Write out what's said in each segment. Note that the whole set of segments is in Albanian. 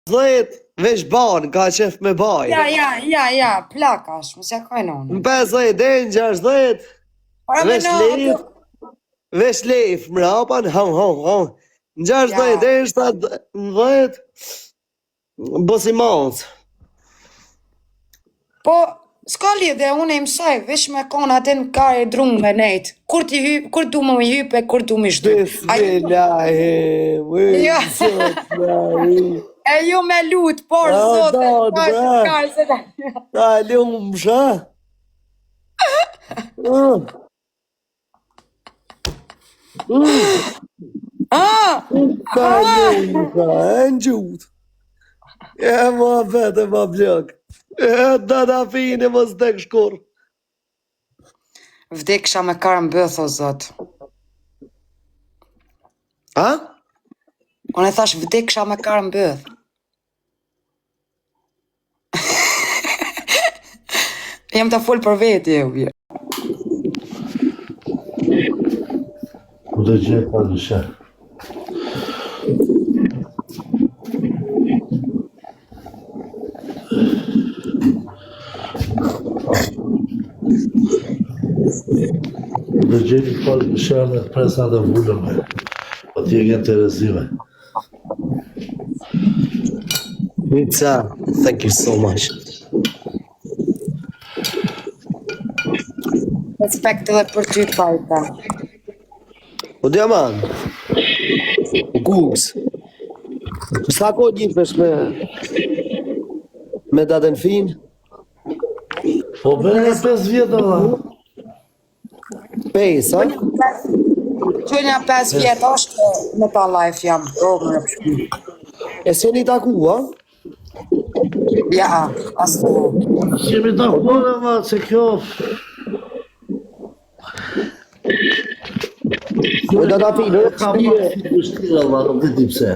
10 veç ban, ka qef me baj. Ja, plakash, më se ka nënë. Në 50 deri në 60, veç lejf, mrapan, Në 60 deri në 70, bosimans. Po, s'ka lidhe, unë e mësaj, veç me kanë atë në kare drumë me nejtë. Kur du më hype, kur du më shtu. E ju me lutë, por zote. Ta lumë më shë. Ta lumë më shë, e në gjutë. E ma vete ma blok. Da da fine më s'dek shkur. Vdeksha me karë mbëth, o zot. Ha? Unë e thash vdeksha me karë mbëth. Jam të full për veti e u bje. Ku të gjithë pa në shë. Dhe gjeni për shërë me të presa dhe vullëme, po t'je gjenë të rezime. Nica, thank you so much. Respekt edhe për ty pajta. O diamant, Gugs, sa ko njifesh me datën fin? Po bërë 5 vjetë dhe. 5, a? Qënja 5 vjetë është në ta life jam. E se një taku, a? Ja, asë. Qemi takone, ma, që kjo... Da finë, Ka ma të shtira, ma, nuk të tipse.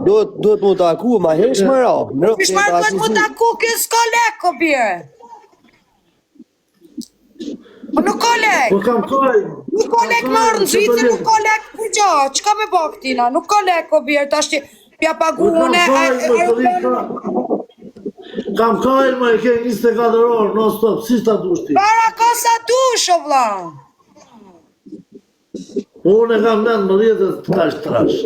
duhet mu taku, ma hesh më rapë. Shmarë duhet mu taku, kjo s'ka leko, bjerë. Po nuk ka lek. Po kam kaj. Nuk ka lek marë në zvitë, nuk ka lek për gja. Qka me bak tina? Nuk ka lek, o bjerë, ta shti pja pagu une. Kam kaj, ma e ke 24 orë, non stop, si s'ta dushti? Para ka sa dush, o vla. Unë e kam nënë më rjetët të kash trash.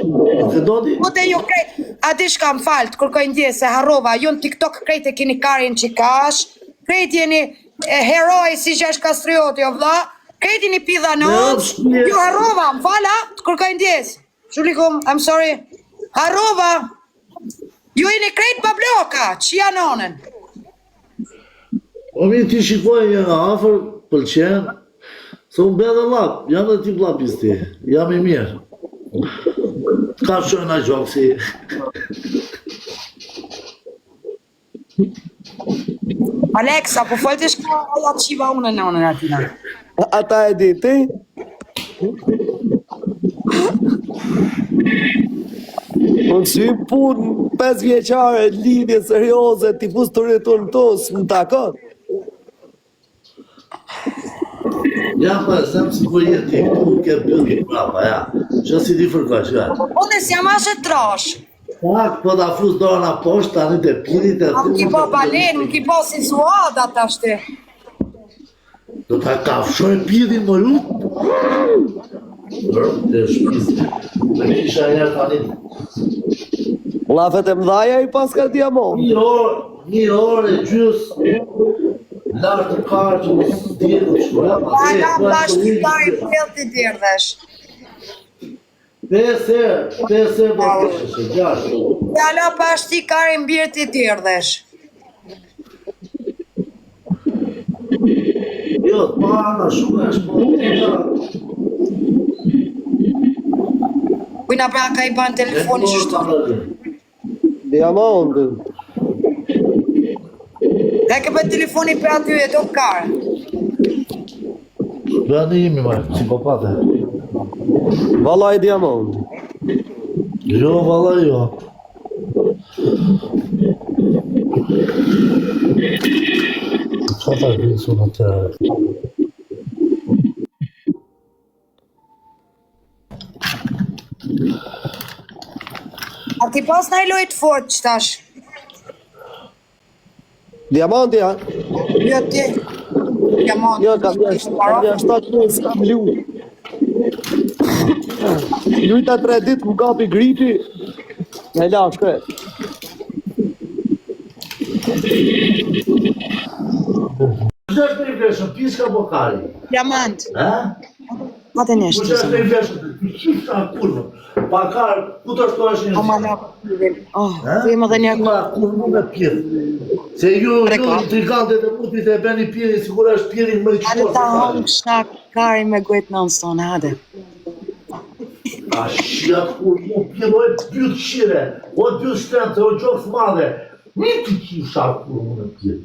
Të dodi? Po te ju krejt, a di shka më falë, të kërkoj ndje se harrova, ju në TikTok krejt e kini karin që kash, krejt jeni heroj si që është kastrioti, o vla, krejt jeni pidha nëns, ju harrova, më fala, të kërkoj ndjes. Shulikum, I'm sorry. Harrova, ju jeni krejt pa bloka, që janë onën. O mi ti shikoj një nga afer, pëlqenë, se unë bedhe lap, jam dhe ti lapis ti, jam i mirë. Ka shojnë a gjokë si. Alexa, po folti shka alla qiva unë në onën atina. Ata e di ti? Unë si pun 5 vjeqare, lidhje serioze, ti pus të rritur në tosë, më takon. Ja, pa, sem si po jeti, ku ke bëllë prapa, ja. Që si ti fërkoj, që ja. Unë s'jam ashe trash. Pak, po da fus dorë në poshtë, tani të pirit e... Më ki po balen, më ki po si suada të ashte. Do ta kafshoj pirin më lutë. Të shpisë, me kisha njerë tani. Lafet e mdhaja i pas ka diamont. Një orë e gjysë, lartë të karë që më së dirë, shkoja, Pa nga bashkë të dajë pëllë të dirdhesh. 5 herë do të këshë, 6. Jala bashkë të karin birë të dirdhesh. Jo, të parana, shumë e shpo. Kujna pra ka i ban telefoni që shtu. Diamont. Ka ke për telefoni për aty e do karë. Dhe në imi, ma, psikopate. Valaj diamont. Jo, vala jo. Qa ta gjinë su në të... Ti pas në i lojt fort që tash. Diamanti, ja? Jo ti. Diamant. Jo, kam ja 7 muaj s'kam lu. Lujta 3 ditë më kapi gripi. Në la shkret. Kush është i vleshëm, piska apo kari? Diamant. Ha? Ma të Kush neshtë. është i vleshëm? Qifta kurvë. Pa kar, ku të shtohesh një? O ma në të më dhe një Ma, kur mu me pjerë. Se ju intrigantët e mutit e beni pjeri, sigur është pjeri më i Hade qëmor. ta hongë shak kari me gojt në nëston, hade. A shjat kur mu pjerë, o e pyt shire, o e pyt shtrente, o gjokës madhe. Mi të qif shak kur mu me pjerë.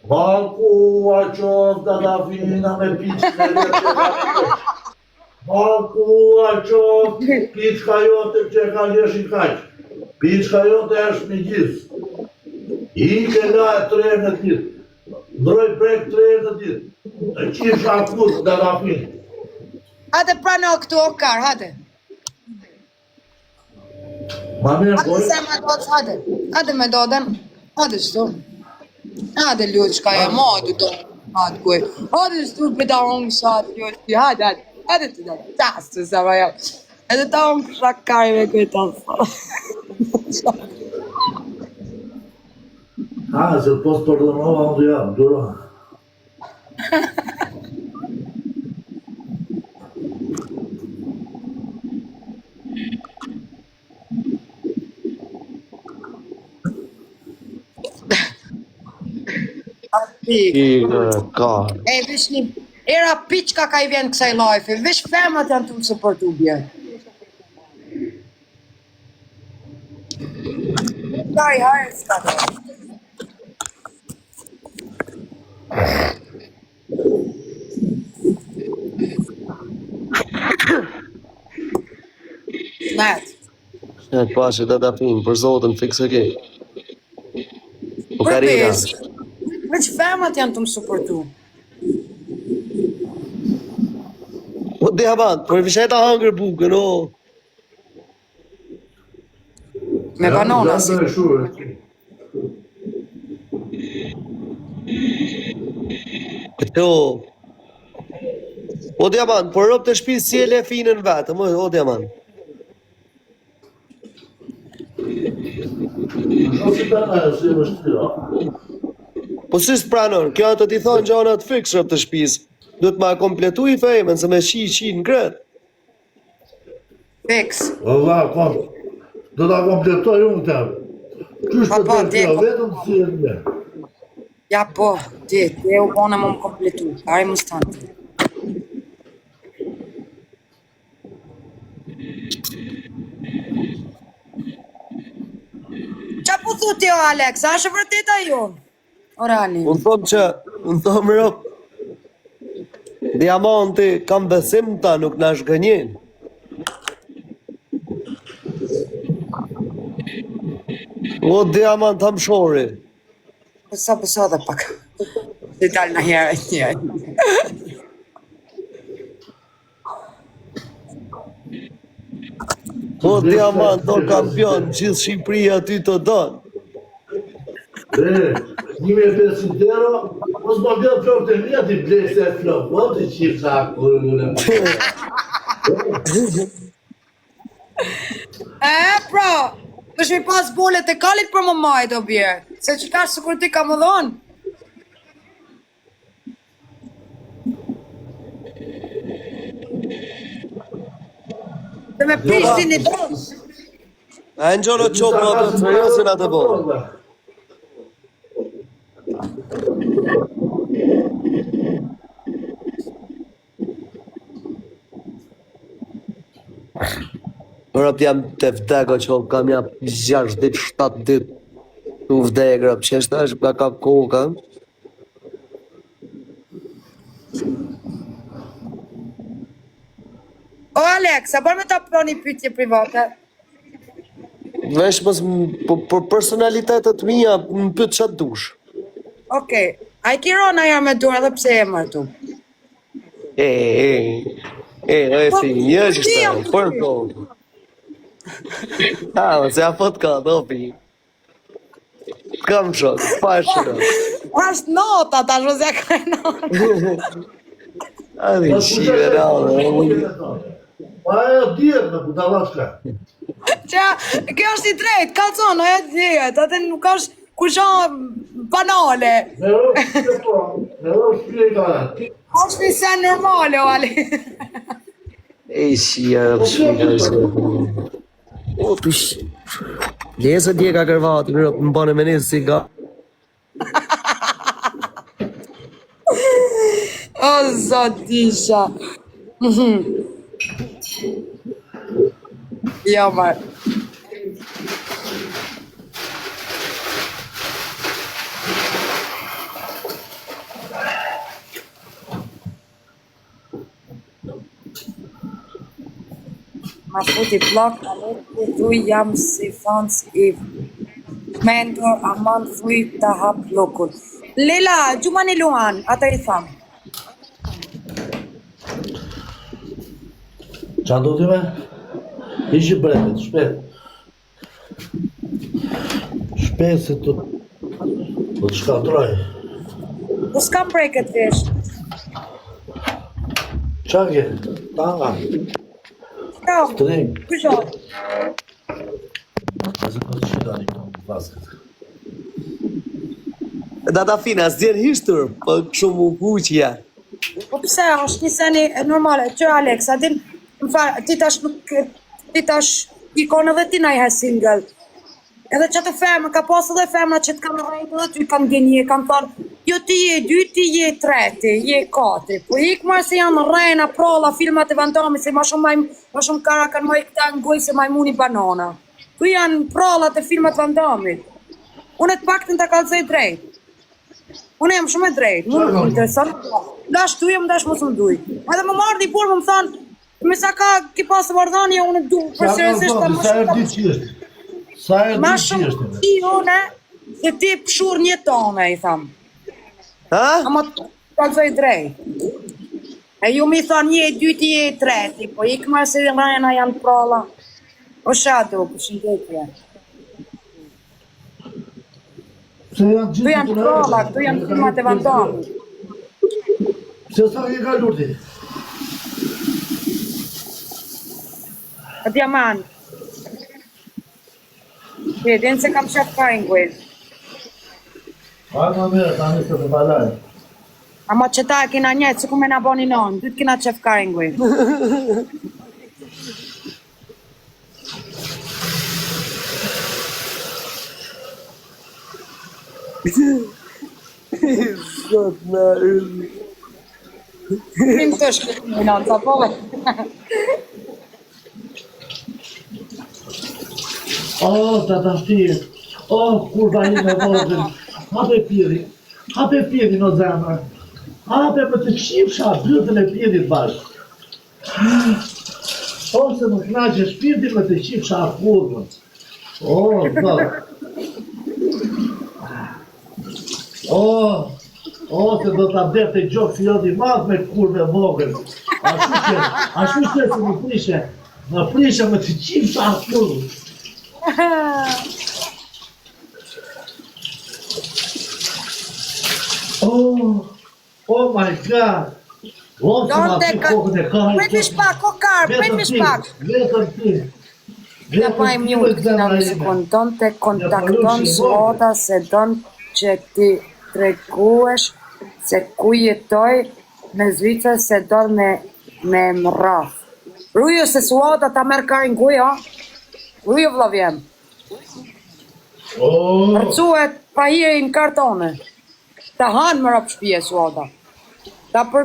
Valku, a qof, da da fina me piqë me vjetë. Valku, a qof, piqka jote që ka ljeshi kaq. Piqka jote është me gjithë. I ke la e 3 herë në ditë. Ndroj brek 3 herë në ditë. E qif shakur, da da fina. Hade prano këtu o kar, hade. Ma mirë, Hade boj. se me do të hade. Hade me do den. Hade shtu. Hade lutë shka e ma du to. Hade kuj. Hade shtu për ta hongë shatë lutë. Hade, hade. Hade të da tastë sa ma jam. Edhe ta hongë shak kari me kuj të nëston. Ha, se pos përdonova unë jam, duro. Ka. E, vish një era piqka ka I vjen kësaj lajfe. Vish femrat janë të më supportu bje. Kari hajë s'ka do. Net. Ja, pashe da fin, për zotën, fikse ke. Po Karina. Veç femrat janë të më supportu. O diamant, për visheta hangër bukën, o. Me banona si. Gjandë e shurë. Këto. O diamant, për rëp të shpisë si e le finën vetëm, o diamant. Në si përna e si më shtira. Po si s'pranon, kjo ato t'i thonë gjanat fiks rëp të shpisë. Duhet ma kompletu I fejmen, se me qi në kretë. Fix. Valla, kom, do t'a kompletoj unë të. Qysh Pa, të pa, të ti e kjo, kom- vetëm si e një. Ja po, ti u bona më kompletu. Kari më stanë. Qa po thu ti o Alex, a është e vërteta jo? Orani. Unë thomë rëp, diamanti kam besim ta, nuk na shgënjen. O diamant ham shori. Pësa dhe pak. Si dal në herë një. O diamant, o kampion, gjithë Shqipëria ty të donë. 1500 euro, mos më vjen flok të mija t'i blej se flok, po t'i qif sa kurë. Pra, të shmi pas bolet e kalit për më majt o bjerë. Se që ka së kur ti ka më dhonë. Dhe me pishtin I donë. A në gjono qopë atë të seriosin atë bërë. Rëp jam të vdego që kam jam 6 dit, 7 dit të vdeg rëp, që është është ka kohë kam. O Alex, a bërë me ta pro një pyetje private? Vesh mos për personalitetet mija më pyet çat dush. Okej, a I kiro në jarë me dur edhe pse e mërtu? Si, një është, për kohë. Se a fot ka, dopi. Kam shok, pa shok. Ashtë nota, ta shosja ka e nota. Adi, shive rallë. Pa e djetë me budalaska. Qa, kjo është i drejt, kalzon, e dhjet, atë nuk është kushan banale. Me është pjeka. është një sen normale, o Ali. Shia, o, pish. Lesa dje ka kërvatë, më bane me nesë si ga. O, zotisha. Jo, marë. Ma futi blok, alek tu jam si fans i mentor, aman thuj të hap blokun. Lela, gjumani luan, ata i tham. Qa do t'i me? Ishi breket, shpet. Shpet se të shkatroj. Po s'kam breket vesh. Qa ke? Tanga. Ta, String. këshot. Se po të shqitani këto basket. Data fina, s'djen hishtur, po shumë u kuqja. Po pse, është një seni normale, që Alex, a din, më farë, ti tash nuk, ti tash, i konë edhe ti na i single. Edhe që të femër, ka pas edhe femra që të kanë rejtë edhe ty kanë genje, kanë thërë, jo ti je dyti, ti je treti, je katri, po ik marë se janë rejna, prolla, filmat e Vandami, se ma shumë kara kanë mojë këta ngoj se majmuni banana. Tu janë prollat e filmat Vandami. Unë të paktën të kalzoj drejt. Unë jam shumë e drejt, më nuk interesant. Dash tu jem, dash mos më duj. Edhe më marrë një burë më thonë, me sa ka ki pasë vardhanje, unë du, për seriosisht ta më shumë. Sa e Ma di që shumë është? ti une, se ti pëshur një tone, i thamë. Ha? Ama të kalzoj drejt. E ju mi thonë një, dyti, je treti, po ik marë se rajna janë prolla. O shadu, për shëndetje. Se janë Tu gjithë janë prolla, tu janë filmat e Vandami. Se sa ke ka lurti? O diamant. E, din se kam shef Karinguel. A ma mërë, ta një të balaj. Ama që ta e kina njetë, që ku me na boni non, dytë kina qef Karinguel. Zot në rrë. Kim të është këtë minon, sa po? Ta shtirë. Kurva një me vozën. Hape pjeri në zemër. Hape për të qipsha bërtën e pjerit bashkë. Se më knaqe shpirtin me të qipsha kurvën. Zot. Se do t'a bërë të gjokë si jodi madhë me kurve vogën. Ashtu që se më prishe me të qipsha kurvën. Oh my God! Prit mi shpak, kokar, prit mi shpak. Vetëm ti. Ja pa e mjut këtina një sekundë, don të kontakton Zlota se don që ti treguesh se ku jetoj me Zvicër se don me mraf. Rujo se Zlota ta merë Karinguj, ha? Rujo vlavjem. Rëcuet pa hiri në kartone. Ta hanë më rapë shpije Zlota. Ta për